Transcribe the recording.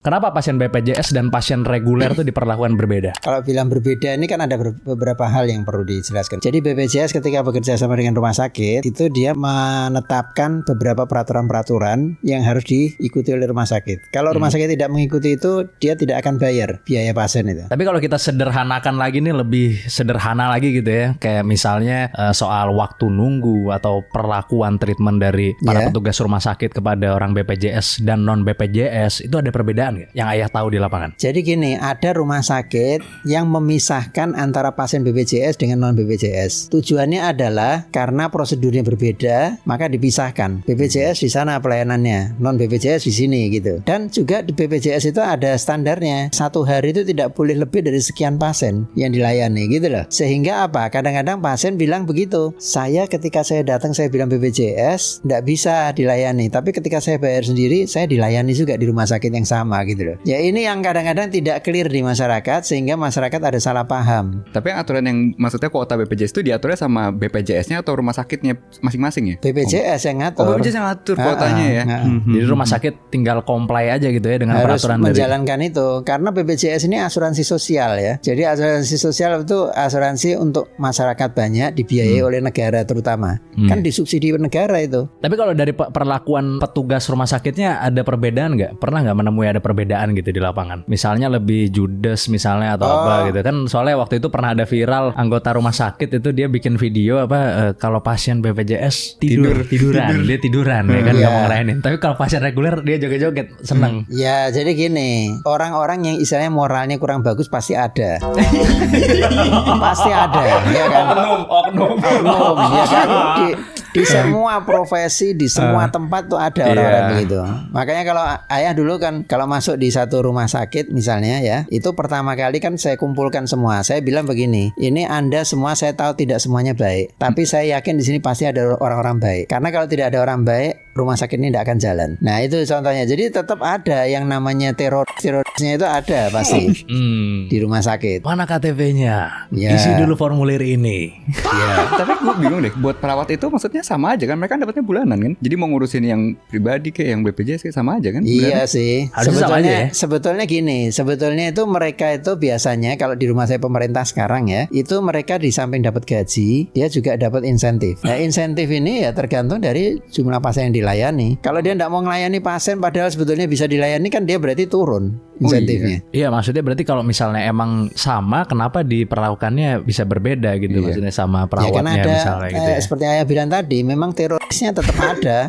Kenapa pasien BPJS dan pasien reguler itu diperlakukan berbeda? Kalau bilang berbeda ini kan ada beberapa hal yang perlu dijelaskan. Jadi BPJS ketika bekerja sama dengan rumah sakit itu dia menetapkan beberapa peraturan-peraturan yang harus diikuti oleh rumah sakit. Kalau rumah sakit tidak mengikuti itu, dia tidak akan bayar biaya pasien itu. Tapi kalau kita sederhanakan lagi nih, lebih sederhana lagi gitu ya. Kayak misalnya soal waktu nunggu atau perlakuan treatment dari para petugas rumah sakit kepada orang BPJS dan non BPJS, itu ada perbedaan nggak yang Ayah tahu di lapangan? Jadi gini, ada rumah sakit yang memisahkan antara pasien BPJS dengan non BPJS. Tujuannya adalah karena prosedurnya berbeda, maka dipisahkan. BPJS di sana pelayanannya, non BPJS di sini gitu. Dan juga di BPJS itu ada standarnya. Satu hari itu tidak boleh lebih dari sekian pasien yang dilayani gitu loh. Sehingga apa? Kadang-kadang pasien bilang begitu. Saya ketika saya datang saya bilang BPJS tidak bisa dilayani, tapi ketika saya bayar sendiri saya dilayani juga di rumah sakit yang sama gitu loh. Ya ini yang kadang-kadang tidak clear di masyarakat sehingga masyarakat ada salah paham. Tapi aturan yang maksudnya kuota BPJS itu diaturnya sama BPJS-nya atau rumah sakitnya masing-masing ya? BPJS yang ngatur. Oh, BPJS yang ngatur kuotanya ya. Jadi rumah sakit tinggal comply aja gitu ya dengan harus peraturan menjalankan itu. Karena BPJS ini asuransi sosial ya. Jadi asuransi sosial itu asuransi untuk masyarakat banyak dibiayai oleh negara terutama. Kan disubsidi negara itu. Tapi kalau dari perlakuan petugas rumah sakitnya ada perbedaan nggak? Pernah nggak menemui ada perbedaan gitu di lapangan? Misalnya lebih judes misalnya atau apa gitu kan? Soalnya waktu itu pernah ada viral anggota rumah sakit itu dia bikin video kalau pasien BPJS tiduran dia tiduran ya kan nggak mau ngelayanin. Tapi kalau pasien reguler dia joget-joget seneng. Ya jadi gini, orang-orang yang istilahnya moralnya kurang bagus pasti ada. Pasti ada, ya kan? Oknum, ya kan? Di semua profesi, di semua tempat tuh ada orang-orang begitu. Makanya kalau Ayah dulu kan kalau masuk di satu rumah sakit misalnya ya, itu pertama kali kan saya kumpulkan semua. Saya bilang begini, ini Anda semua saya tahu tidak semuanya baik, tapi saya yakin di sini pasti ada orang-orang baik. Karena kalau tidak ada orang baik, rumah sakit ini tidak akan jalan. Nah itu contohnya. Jadi tetap ada yang namanya terorisnya itu ada pasti di rumah sakit. Mana KTP-nya? Ya. Isi dulu formulir ini. Tapi gue bingung deh, buat perawat itu maksudnya sama aja kan? Mereka dapatnya bulanan kan? Jadi mau ngurusin yang pribadi kayak yang BPJS kayak sama aja kan? Iya sih. Sebetulnya gini, sebetulnya itu mereka itu biasanya kalau di rumah saya pemerintah sekarang ya, itu mereka di samping dapat gaji, dia juga dapat insentif. Nah insentif ini ya tergantung dari jumlah pasien yang dilayani. Kalau dia tidak mau melayani pasien padahal sebetulnya bisa dilayani kan dia berarti turun insentifnya. Iya, maksudnya berarti kalau misalnya emang sama, kenapa diperlakukannya bisa berbeda gitu? Maksudnya sama perawatnya ya, kan ada, misalnya gitu ya. Seperti Ayah bilang tadi, memang terorisnya tetap ada.